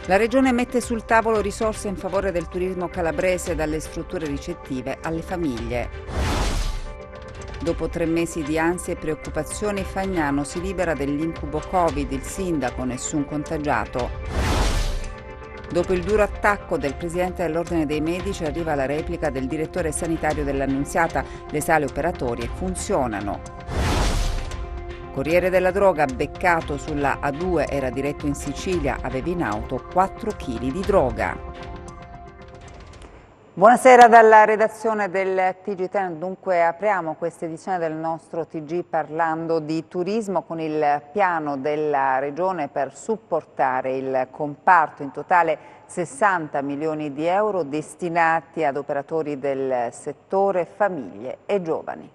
La Regione mette sul tavolo risorse in favore del turismo calabrese dalle strutture ricettive alle famiglie. Dopo 3 mesi di ansie e preoccupazioni, Fagnano si libera dell'incubo Covid, il sindaco, nessun contagiato. Dopo il duro attacco del presidente dell'Ordine dei Medici arriva la replica del direttore sanitario dell'Annunziata, le sale operatori funzionano. Corriere della droga, beccato sulla A2, era diretto in Sicilia, aveva in auto 4 kg di droga. Buonasera dalla redazione del TG10, dunque apriamo questa edizione del nostro TG parlando di turismo con il piano della Regione per supportare il comparto, in totale 60 milioni di euro destinati ad operatori del settore, famiglie e giovani.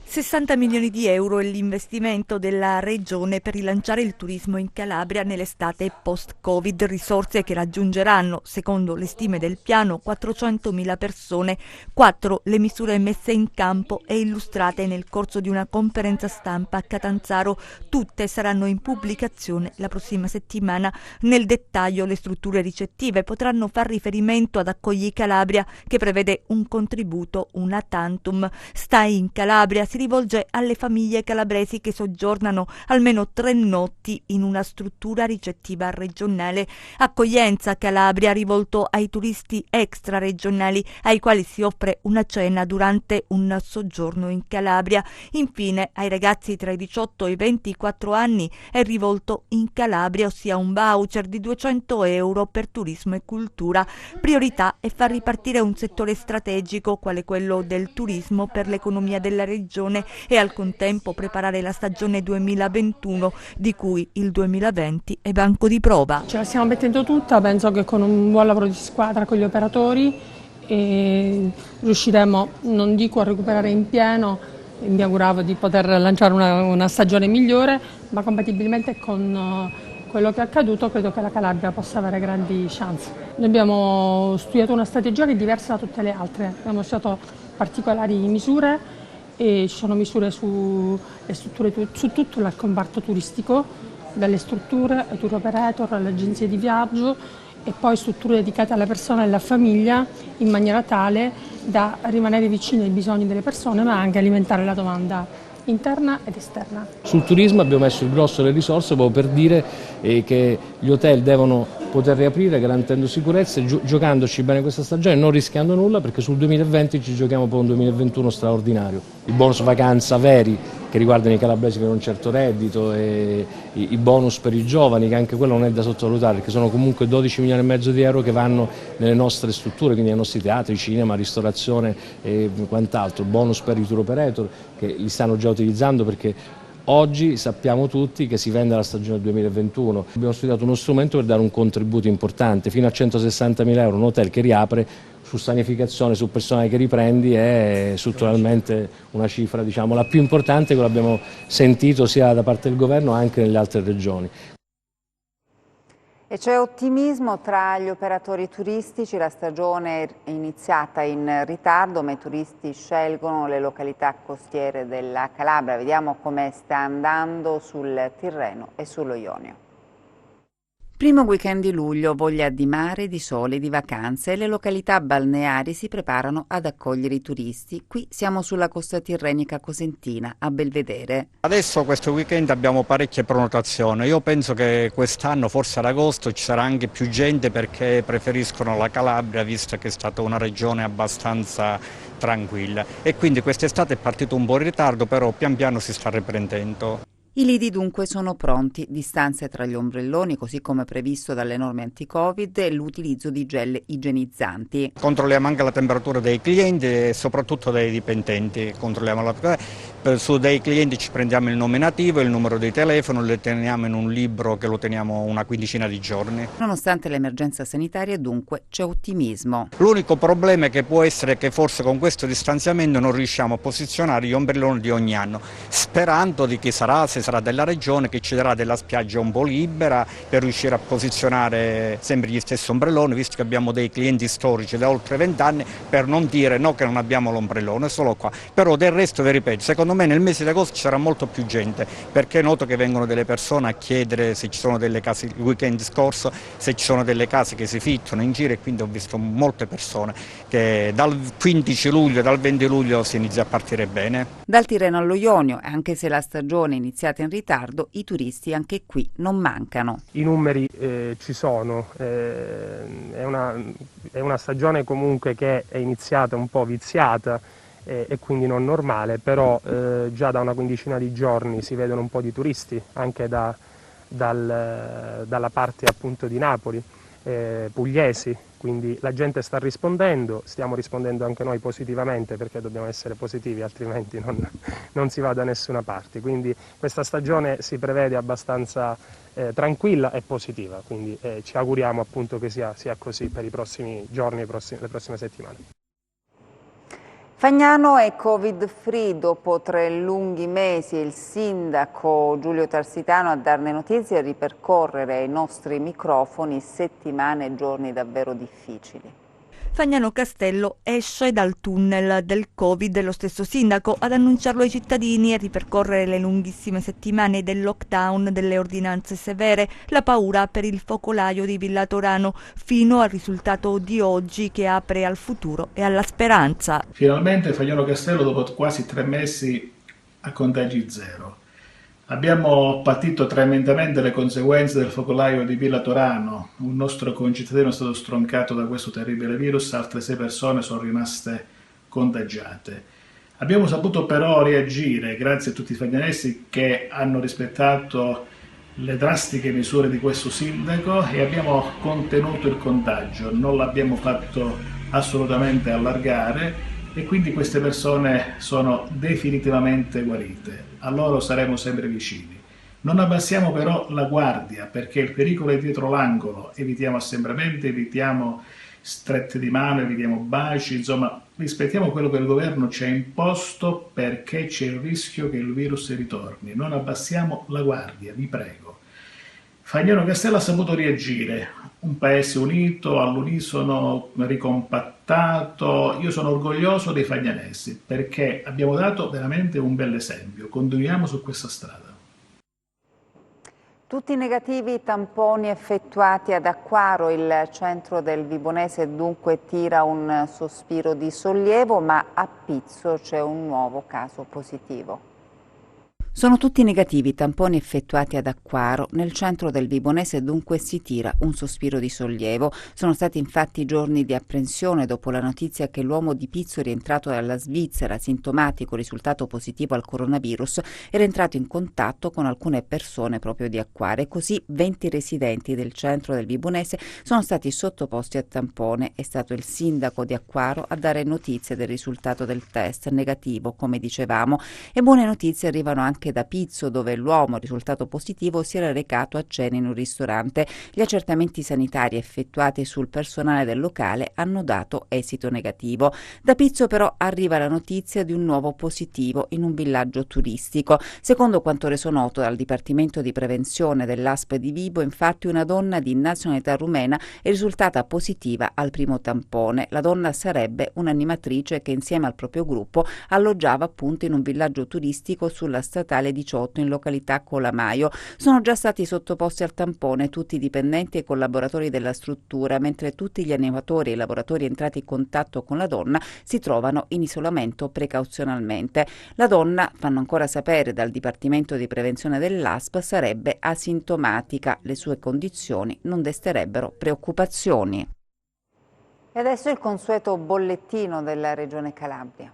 60 milioni di euro è l'investimento della Regione per rilanciare il turismo in Calabria nell'estate post-Covid, risorse che raggiungeranno, secondo le stime del piano, 400.000 persone. 4 le misure messe in campo e illustrate nel corso di una conferenza stampa a Catanzaro. Tutte saranno in pubblicazione la prossima settimana. Nel dettaglio le strutture ricettive potranno far riferimento ad Accogli Calabria, che prevede un contributo una tantum. Stai in Calabria si rivolge alle famiglie calabresi che soggiornano almeno 3 notti in una struttura ricettiva regionale. Accoglienza Calabria rivolto ai turisti extraregionali ai quali si offre una cena durante un soggiorno in Calabria. Infine ai ragazzi tra i 18 e i 24 anni è rivolto in Calabria, ossia un voucher di 200 euro per turismo e cultura. Priorità è far ripartire un settore strategico quale quello del turismo per l'economia della regione e al contempo preparare la stagione 2021 di cui il 2020 è banco di prova. Ce la stiamo mettendo tutta, penso che con un buon lavoro di squadra con gli operatori riusciremo, non dico a recuperare in pieno, mi auguravo di poter lanciare una stagione migliore, ma compatibilmente con quello che è accaduto credo che la Calabria possa avere grandi chance. Noi abbiamo studiato una strategia che è diversa da tutte le altre, abbiamo studiato particolari misure e ci sono misure su tutto il comparto turistico, dalle strutture ai tour operator, alle agenzie di viaggio e poi strutture dedicate alla persona e alla famiglia in maniera tale da rimanere vicini ai bisogni delle persone ma anche alimentare la domanda interna ed esterna. Sul turismo abbiamo messo il grosso delle risorse proprio per dire che gli hotel devono poter riaprire garantendo sicurezza, giocandoci bene questa stagione, non rischiando nulla perché sul 2020 ci giochiamo poi un 2021 straordinario. I bonus vacanza veri che riguardano i calabresi per un certo reddito e i bonus per i giovani, che anche quello non è da sottovalutare perché sono comunque 12 milioni e mezzo di euro che vanno nelle nostre strutture, quindi nei nostri teatri, cinema, ristorazione e quant'altro, bonus per i tour operator che li stanno già utilizzando perché oggi sappiamo tutti che si vende la stagione 2021. Abbiamo studiato uno strumento per dare un contributo importante, fino a 160.000 euro un hotel che riapre su sanificazione, su personale che riprendi è strutturalmente una cifra diciamo la più importante che l'abbiamo sentito sia da parte del governo anche nelle altre regioni. E c'è ottimismo tra gli operatori turistici, la stagione è iniziata in ritardo ma i turisti scelgono le località costiere della Calabria. Vediamo come sta andando sul Tirreno e sullo Ionio. Primo weekend di luglio, voglia di mare, di sole, di vacanze e le località balneari si preparano ad accogliere i turisti. Qui siamo sulla costa tirrenica cosentina, a Belvedere. Adesso questo weekend abbiamo parecchie prenotazioni, io penso che quest'anno forse ad agosto ci sarà anche più gente perché preferiscono la Calabria visto che è stata una regione abbastanza tranquilla e quindi quest'estate è partito un po' in ritardo però pian piano si sta riprendendo. I lidi dunque sono pronti, distanze tra gli ombrelloni così come previsto dalle norme anti-Covid e l'utilizzo di gel igienizzanti. Controlliamo anche la temperatura dei clienti e soprattutto dei dipendenti, su dei clienti ci prendiamo il nominativo e il numero di telefono, lo teniamo in un libro che lo teniamo una quindicina di giorni. Nonostante l'emergenza sanitaria dunque c'è ottimismo. L'unico problema è che può essere che forse con questo distanziamento non riusciamo a posizionare gli ombrelloni di ogni anno, sperando di chi sarà, se sarà della regione che ci darà della spiaggia un po' libera per riuscire a posizionare sempre gli stessi ombrelloni, visto che abbiamo dei clienti storici da oltre 20 anni, per non dire no che non abbiamo l'ombrellone, solo qua. Però del resto vi ripeto, secondo secondo me nel mese di agosto ci sarà molto più gente, perché noto che vengono delle persone a chiedere se ci sono delle case il weekend scorso, se ci sono delle case che si fittano in giro, e quindi ho visto molte persone che dal 15 luglio, dal 20 luglio si inizia a partire bene. Dal Tirreno allo Ionio, anche se la stagione è iniziata in ritardo, i turisti anche qui non mancano. I numeri ci sono, è una stagione comunque che è iniziata un po' viziata e quindi non normale, però già da una quindicina di giorni si vedono un po' di turisti anche dalla parte appunto di Napoli, pugliesi, quindi la gente sta rispondendo, stiamo rispondendo anche noi positivamente, perché dobbiamo essere positivi, altrimenti non si va da nessuna parte. Quindi questa stagione si prevede abbastanza tranquilla e positiva, quindi ci auguriamo appunto che sia così per i prossimi giorni, le prossime settimane. Fagnano è Covid-free. Dopo 3 lunghi mesi il sindaco Giulio Tarsitano a darne notizie e ripercorrere ai nostri microfoni settimane e giorni davvero difficili. Fagnano Castello esce dal tunnel del Covid, lo stesso sindaco ad annunciarlo ai cittadini e ripercorrere le lunghissime settimane del lockdown, delle ordinanze severe, la paura per il focolaio di Villa Torano, fino al risultato di oggi che apre al futuro e alla speranza. Finalmente Fagnano Castello dopo quasi 3 mesi a contagi zero. Abbiamo patito tremendamente le conseguenze del focolaio di Villa Torano. Un nostro concittadino è stato stroncato da questo terribile virus, altre 6 persone sono rimaste contagiate. Abbiamo saputo però reagire grazie a tutti i fagnanesi che hanno rispettato le drastiche misure di questo sindaco e abbiamo contenuto il contagio, non l'abbiamo fatto assolutamente allargare e quindi queste persone sono definitivamente guarite. A loro saremo sempre vicini. Non abbassiamo però la guardia perché il pericolo è dietro l'angolo, evitiamo assembramenti, evitiamo strette di mano, evitiamo baci, insomma rispettiamo quello che il governo ci ha imposto perché c'è il rischio che il virus ritorni. Non abbassiamo la guardia, vi prego. Fagnano Castello ha saputo reagire, un paese unito, all'unisono, ricompattato. Io sono orgoglioso dei fagnanesi perché abbiamo dato veramente un bel esempio, continuiamo su questa strada. Tutti negativi i tamponi effettuati ad Acquaro, il centro del Vibonese dunque tira un sospiro di sollievo, ma a Pizzo c'è un nuovo caso positivo. Sono tutti negativi i tamponi effettuati ad Acquaro, nel centro del Vibonese dunque si tira un sospiro di sollievo. Sono stati infatti giorni di apprensione dopo la notizia che l'uomo di Pizzo rientrato dalla Svizzera, sintomatico risultato positivo al coronavirus, era entrato in contatto con alcune persone proprio di Acquaro e così 20 residenti del centro del Vibonese sono stati sottoposti a tampone. È stato il sindaco di Acquaro a dare notizie del risultato del test negativo, come dicevamo, e buone notizie arrivano anche da Pizzo, dove l'uomo risultato positivo si era recato a cena in un ristorante. Gli accertamenti sanitari effettuati sul personale del locale hanno dato esito negativo. Da Pizzo però arriva la notizia di un nuovo positivo in un villaggio turistico. Secondo quanto reso noto dal Dipartimento di Prevenzione dell'ASP di Vibo, infatti una donna di nazionalità rumena è risultata positiva al primo tampone. La donna sarebbe un'animatrice che insieme al proprio gruppo alloggiava appunto in un villaggio turistico sulla statale 18 in località Colamaio. Sono già stati sottoposti al tampone tutti i dipendenti e collaboratori della struttura, mentre tutti gli animatori e i lavoratori entrati in contatto con la donna si trovano in isolamento precauzionalmente. La donna, fanno ancora sapere dal Dipartimento di Prevenzione dell'ASP, sarebbe asintomatica. Le sue condizioni non desterebbero preoccupazioni. E adesso il consueto bollettino della Regione Calabria.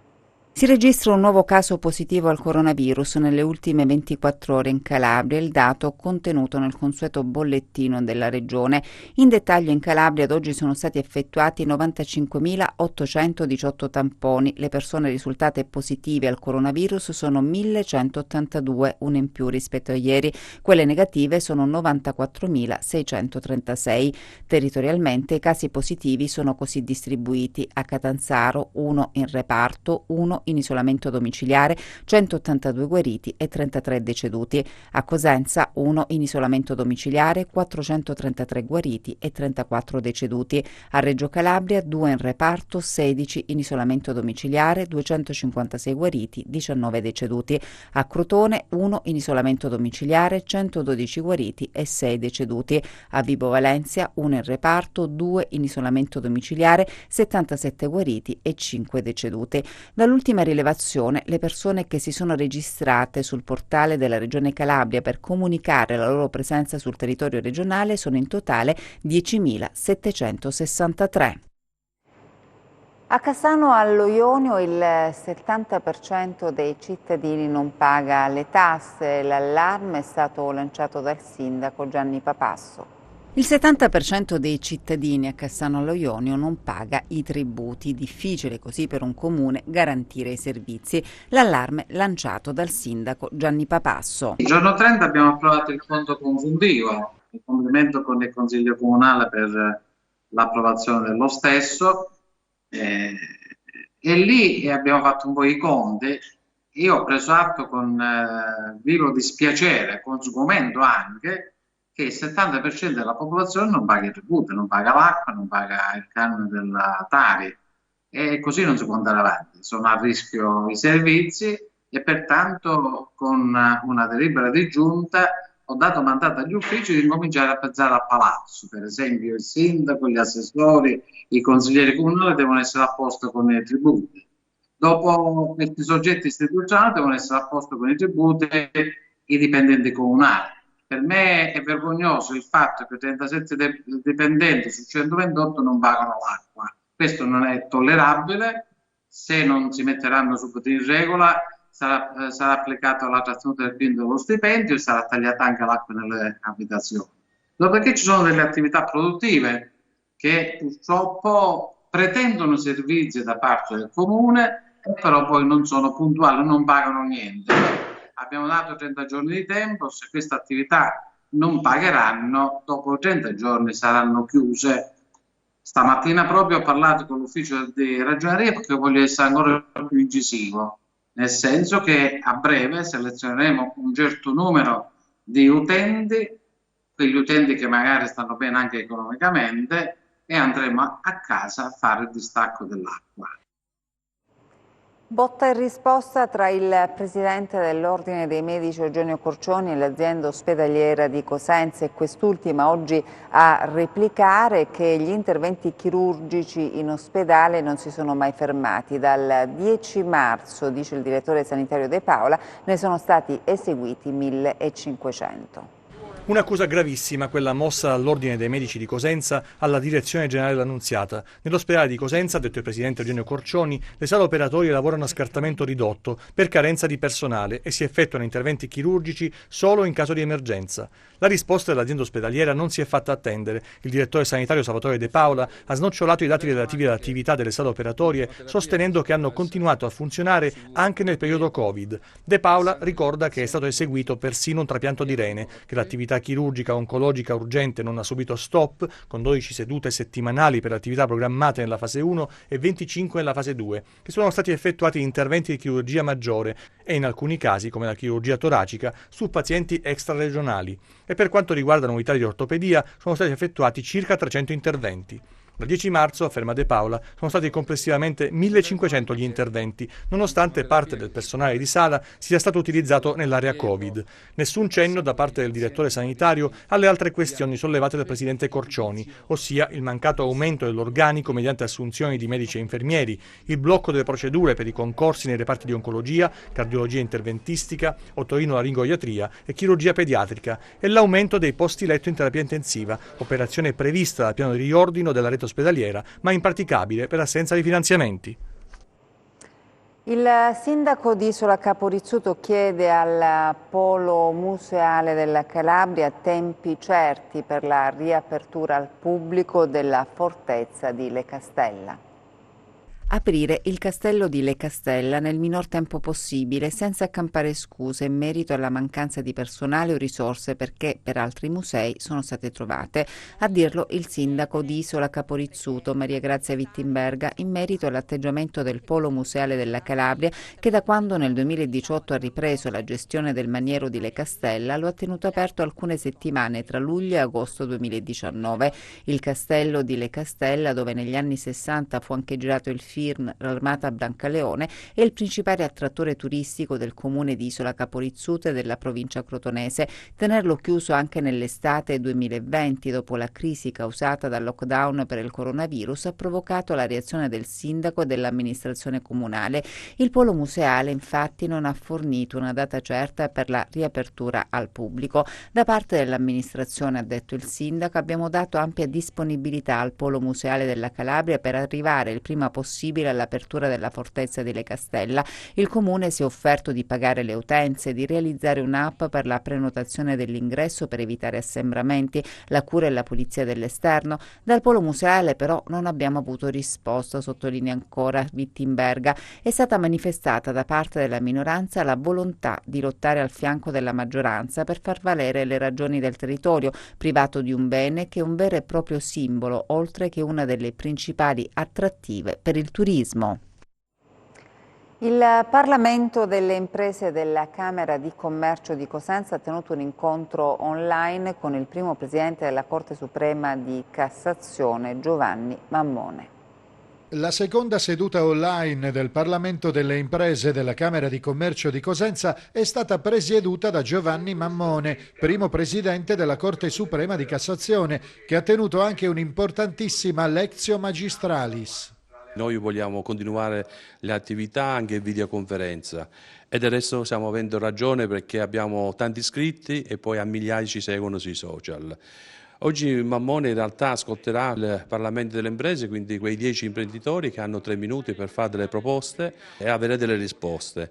Si registra un nuovo caso positivo al coronavirus nelle ultime 24 ore in Calabria, il dato contenuto nel consueto bollettino della Regione. In dettaglio in Calabria ad oggi sono stati effettuati 95.818 tamponi. Le persone risultate positive al coronavirus sono 1.182, una in più rispetto a ieri. Quelle negative sono 94.636. Territorialmente i casi positivi sono così distribuiti: a Catanzaro 1 in reparto, 1 in isolamento domiciliare, 182 guariti e 33 deceduti. A Cosenza 1 in isolamento domiciliare, 433 guariti e 34 deceduti. A Reggio Calabria 2 in reparto, 16 in isolamento domiciliare, 256 guariti, 19 deceduti. A Crotone 1 in isolamento domiciliare, 112 guariti e 6 deceduti. A Vibo Valentia 1 in reparto, 2 in isolamento domiciliare, 77 guariti e 5 deceduti. Dall'ultima rilevazione, le persone che si sono registrate sul portale della Regione Calabria per comunicare la loro presenza sul territorio regionale sono in totale 10.763. A Cassano allo Ionio il 70% dei cittadini non paga le tasse. L'allarme è stato lanciato dal sindaco Gianni Papasso. Il 70% dei cittadini a Cassano allo Ionio non paga i tributi. Difficile così per un comune garantire i servizi. L'allarme lanciato dal sindaco Gianni Papasso. Il giorno 30 abbiamo approvato il conto consuntivo, il complimento con il Consiglio Comunale per l'approvazione dello stesso. E lì abbiamo fatto un po' i conti. Io ho preso atto con vivo dispiacere, con sgomento anche, che il 70% della popolazione non paga i tributi, non paga l'acqua, non paga il canone della Tari, e così non si può andare avanti. Sono a rischio i servizi e pertanto con una delibera di giunta ho dato mandato agli uffici di cominciare a pensare al palazzo. Per esempio il sindaco, gli assessori, i consiglieri comunali devono essere a posto con i tributi. Dopo questi soggetti istituzionali devono essere a posto con i tributi i dipendenti comunali. Per me è vergognoso il fatto che 37 dipendenti su 128 non pagano l'acqua. Questo non è tollerabile. Se non si metteranno subito in regola sarà applicato la trattenuta del PIN dello stipendio e sarà tagliata anche l'acqua nelle abitazioni. Dopodiché ci sono delle attività produttive che purtroppo pretendono servizi da parte del comune, però poi non sono puntuali, non pagano niente. Abbiamo dato 30 giorni di tempo, se queste attività non pagheranno, dopo 30 giorni saranno chiuse. Stamattina proprio ho parlato con l'ufficio di ragioneria perché voglio essere ancora più incisivo, nel senso che a breve selezioneremo un certo numero di utenti, quegli utenti che magari stanno bene anche economicamente, e andremo a casa a fare il distacco dell'acqua. Botta e risposta tra il presidente dell'Ordine dei Medici Eugenio Corcioni e l'azienda ospedaliera di Cosenza, e quest'ultima oggi a replicare che gli interventi chirurgici in ospedale non si sono mai fermati. Dal 10 marzo, dice il direttore sanitario De Paola, ne sono stati eseguiti 1500. Un'accusa gravissima, quella mossa dall'Ordine dei Medici di Cosenza alla Direzione Generale dell'Annunziata. Nell'ospedale di Cosenza, ha detto il presidente Eugenio Corcioni, le sale operatorie lavorano a scartamento ridotto per carenza di personale e si effettuano interventi chirurgici solo in caso di emergenza. La risposta dell'azienda ospedaliera non si è fatta attendere. Il direttore sanitario Salvatore De Paola ha snocciolato i dati relativi all'attività delle sale operatorie, sostenendo che hanno continuato a funzionare anche nel periodo Covid. De Paola ricorda che è stato eseguito persino un trapianto di rene, che l'attività chirurgica oncologica urgente non ha subito stop, con 12 sedute settimanali per attività programmate nella fase 1 e 25 nella fase 2, che sono stati effettuati interventi di chirurgia maggiore e in alcuni casi, come la chirurgia toracica, su pazienti extraregionali. E per quanto riguarda novità di ortopedia, sono stati effettuati circa 300 interventi. Dal 10 marzo, afferma De Paola, sono stati complessivamente 1500 gli interventi, nonostante parte del personale di sala sia stato utilizzato nell'area Covid. Nessun cenno da parte del direttore sanitario alle altre questioni sollevate dal presidente Corcioni, ossia il mancato aumento dell'organico mediante assunzioni di medici e infermieri, il blocco delle procedure per i concorsi nei reparti di oncologia, cardiologia interventistica, otorinolaringoiatria e chirurgia pediatrica e l'aumento dei posti letto in terapia intensiva, operazione prevista dal piano di riordino della rete ospedaliera, ma impraticabile per assenza di finanziamenti. Il sindaco di Isola Capo Rizzuto chiede al polo museale della Calabria tempi certi per la riapertura al pubblico della fortezza di Le Castella. Aprire il castello di Le Castella nel minor tempo possibile, senza accampare scuse in merito alla mancanza di personale o risorse, perché per altri musei sono state trovate. A dirlo il sindaco di Isola Capo Rizzuto, Maria Grazia Wittenberga, in merito all'atteggiamento del Polo Museale della Calabria, che da quando nel 2018 ha ripreso la gestione del maniero di Le Castella lo ha tenuto aperto alcune settimane tra luglio e agosto 2019. Il castello di Le Castella, dove negli anni 60 fu anche girato il film L'Armata Brancaleone, è il principale attrattore turistico del comune di Isola Capo Rizzuto e della provincia crotonese. Tenerlo chiuso anche nell'estate 2020, dopo la crisi causata dal lockdown per il coronavirus, ha provocato la reazione del sindaco e dell'amministrazione comunale. Il polo museale infatti non ha fornito una data certa per la riapertura al pubblico. Da parte dell'amministrazione, ha detto il sindaco, abbiamo dato ampia disponibilità al polo museale della Calabria per arrivare il prima possibile all'apertura della fortezza di Le Castella. Il comune si è offerto di pagare le utenze, di realizzare un'app per la prenotazione dell'ingresso per evitare assembramenti, la cura e la pulizia dell'esterno. Dal polo museale però non abbiamo avuto risposta, sottolinea ancora Wittenberga. È stata manifestata da parte della minoranza la volontà di lottare al fianco della maggioranza per far valere le ragioni del territorio, privato di un bene che è un vero e proprio simbolo, oltre che una delle principali attrattive per il turismo. Il Parlamento delle imprese della Camera di Commercio di Cosenza ha tenuto un incontro online con il primo presidente della Corte Suprema di Cassazione, Giovanni Mammone. La seconda seduta online del Parlamento delle imprese della Camera di Commercio di Cosenza è stata presieduta da Giovanni Mammone, primo presidente della Corte Suprema di Cassazione, che ha tenuto anche un'importantissima Lectio Magistralis. Noi vogliamo continuare le attività anche in videoconferenza e del resto stiamo avendo ragione perché abbiamo tanti iscritti e poi a migliaia ci seguono sui social. Oggi Mammone in realtà ascolterà il Parlamento delle imprese, quindi quei 10 imprenditori che hanno 3 minuti per fare delle proposte e avere delle risposte.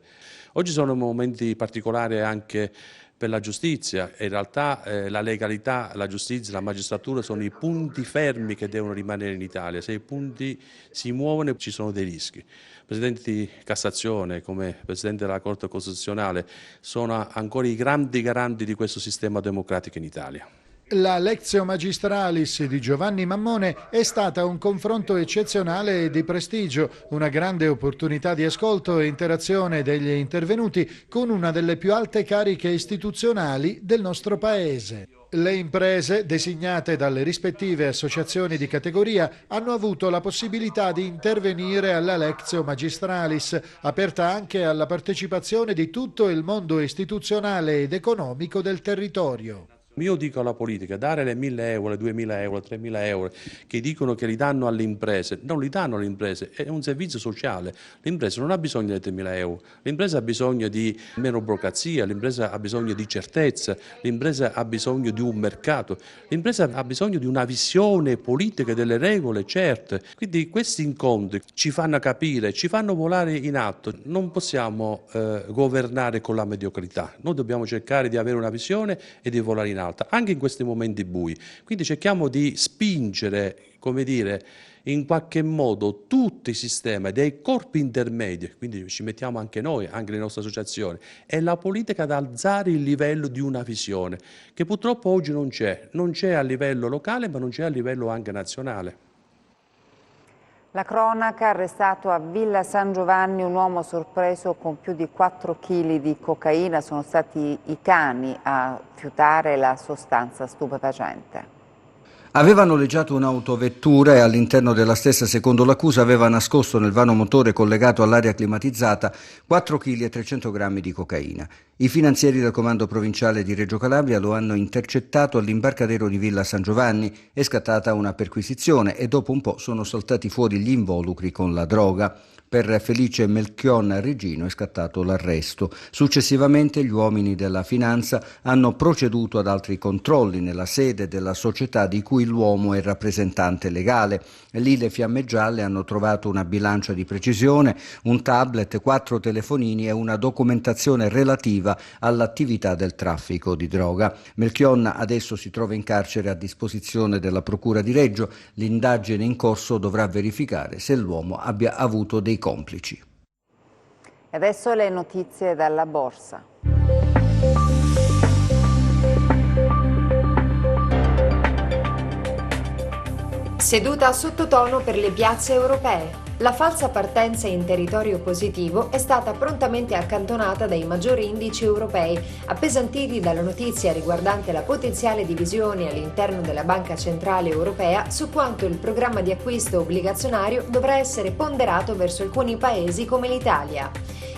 Oggi sono momenti particolari anche per la giustizia e in realtà la legalità, la giustizia, la magistratura sono i punti fermi che devono rimanere in Italia. Se i punti si muovono ci sono dei rischi. Presidenti di Cassazione come Presidente della Corte Costituzionale sono ancora i grandi garanti di questo sistema democratico in Italia. La Lectio Magistralis di Giovanni Mammone è stata un confronto eccezionale e di prestigio, una grande opportunità di ascolto e interazione degli intervenuti con una delle più alte cariche istituzionali del nostro Paese. Le imprese, designate dalle rispettive associazioni di categoria, hanno avuto la possibilità di intervenire alla Lectio Magistralis, aperta anche alla partecipazione di tutto il mondo istituzionale ed economico del territorio. Io dico alla politica, dare le 1.000 euro, le 2.000 euro, le 3.000 euro che dicono che li danno alle imprese, non li danno alle imprese, è un servizio sociale. L'impresa non ha bisogno di 3.000 euro, l'impresa ha bisogno di meno burocrazia, l'impresa ha bisogno di certezza, l'impresa ha bisogno di un mercato, l'impresa ha bisogno di una visione politica delle regole certe. Quindi questi incontri ci fanno capire, ci fanno volare in alto. Non possiamo governare con la mediocrità, noi dobbiamo cercare di avere una visione e di volare in alto. Anche in questi momenti bui. Quindi cerchiamo di spingere, come dire, in qualche modo tutto il sistema dei corpi intermedi, quindi ci mettiamo anche noi, anche le nostre associazioni, e la politica ad alzare il livello di una visione, che purtroppo oggi non c'è a livello locale, ma non c'è a livello anche nazionale. La cronaca, arrestato a Villa San Giovanni un uomo sorpreso con più di 4 kg di cocaina. Sono stati i cani a fiutare la sostanza stupefacente. Aveva noleggiato un'autovettura e all'interno della stessa, secondo l'accusa, aveva nascosto nel vano motore collegato all'aria climatizzata 4 kg e 300 grammi di cocaina. I finanzieri del comando provinciale di Reggio Calabria lo hanno intercettato all'imbarcadero di Villa San Giovanni, è scattata una perquisizione e dopo un po' sono saltati fuori gli involucri con la droga. Per Felice Melchion Regino è scattato l'arresto. Successivamente gli uomini della finanza hanno proceduto ad altri controlli nella sede della società di cui l'uomo è rappresentante legale. Lì le Fiamme Gialle hanno trovato una bilancia di precisione, un tablet, 4 telefonini e una documentazione relativa relativa all'attività del traffico di droga. Melchion adesso si trova in carcere a disposizione della Procura di Reggio. L'indagine in corso dovrà verificare se l'uomo abbia avuto dei complici. E adesso le notizie dalla borsa. Seduta a sottotono per le piazze europee. La falsa partenza in territorio positivo è stata prontamente accantonata dai maggiori indici europei, appesantiti dalla notizia riguardante la potenziale divisione all'interno della Banca Centrale Europea su quanto il programma di acquisto obbligazionario dovrà essere ponderato verso alcuni paesi come l'Italia.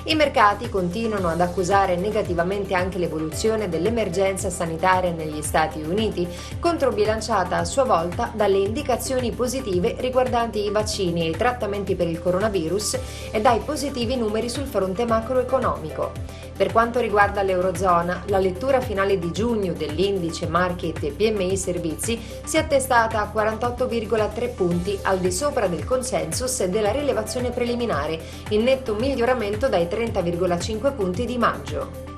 I mercati continuano ad accusare negativamente anche l'evoluzione dell'emergenza sanitaria negli Stati Uniti, controbilanciata a sua volta dalle indicazioni positive riguardanti i vaccini e i trattamenti per il coronavirus e dai positivi numeri sul fronte macroeconomico. Per quanto riguarda l'Eurozona, la lettura finale di giugno dell'indice Market PMI Servizi si è attestata a 48,3 punti, al di sopra del consensus della rilevazione preliminare, in netto miglioramento dai 30,5 punti di maggio.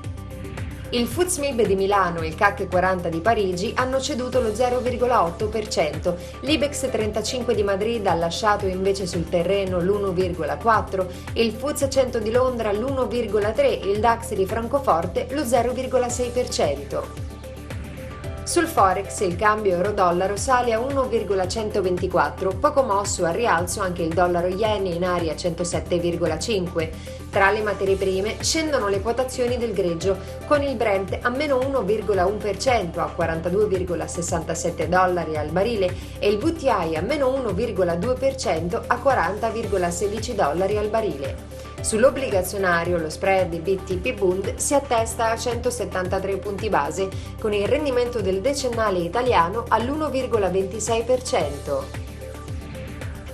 Il FTSE di Milano e il CAC 40 di Parigi hanno ceduto lo 0,8%, l'Ibex 35 di Madrid ha lasciato invece sul terreno l'1,4%, il FTSE 100 di Londra l'1,3%, il DAX di Francoforte lo 0,6%. Sul Forex il cambio euro-dollaro sale a 1,124, poco mosso al rialzo anche il dollaro-yen in area 107,5. Tra le materie prime scendono le quotazioni del greggio, con il Brent a meno 1,1% a 42,67 dollari al barile e il WTI a meno 1,2% a 40,16 dollari al barile. Sull'obbligazionario lo spread BTP Bund si attesta a 173 punti base, con il rendimento del decennale italiano all'1,26%.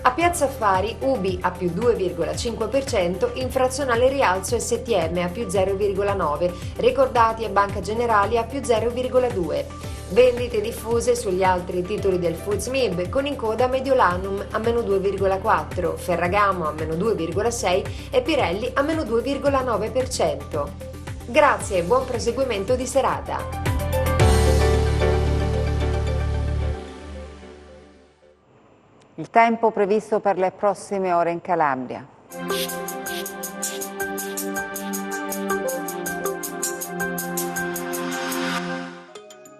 A Piazza Affari Ubi a più 2,5%, infrazionale rialzo STM a più 0,9%, ricordati e Banca Generali a più 0,2%. Vendite diffuse sugli altri titoli del FTSE con in coda Mediolanum a meno 2,4%, Ferragamo a meno 2,6% e Pirelli a meno 2,9%. Grazie e buon proseguimento di serata. Il tempo previsto per le prossime ore in Calabria.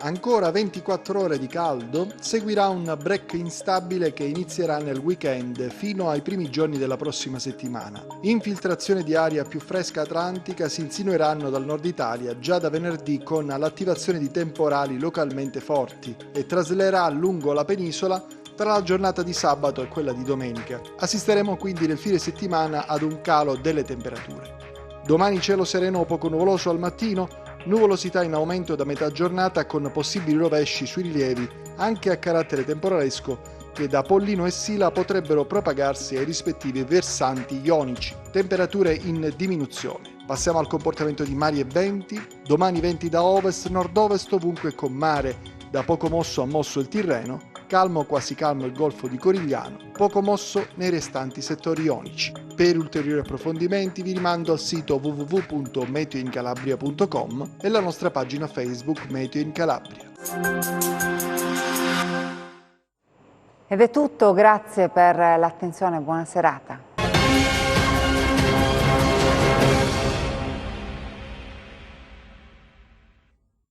Ancora 24 ore di caldo, seguirà un break instabile che inizierà nel weekend fino ai primi giorni della prossima settimana. Infiltrazioni di aria più fresca atlantica si insinueranno dal nord Italia già da venerdì con l'attivazione di temporali localmente forti e traslerà lungo la penisola tra la giornata di sabato e quella di domenica. Assisteremo quindi nel fine settimana ad un calo delle temperature. Domani cielo sereno o poco nuvoloso al mattino, nuvolosità in aumento da metà giornata con possibili rovesci sui rilievi anche a carattere temporalesco che da Pollino e Sila potrebbero propagarsi ai rispettivi versanti ionici. Temperature in diminuzione. Passiamo al comportamento di mari e venti. Domani venti da ovest-nord-ovest ovunque con mare da poco mosso a mosso il Tirreno, calmo quasi calmo il Golfo di Corigliano, poco mosso nei restanti settori ionici. Per ulteriori approfondimenti vi rimando al sito www.meteoincalabria.com e la nostra pagina Facebook Meteo in Calabria. Ed è tutto, grazie per l'attenzione, buona serata.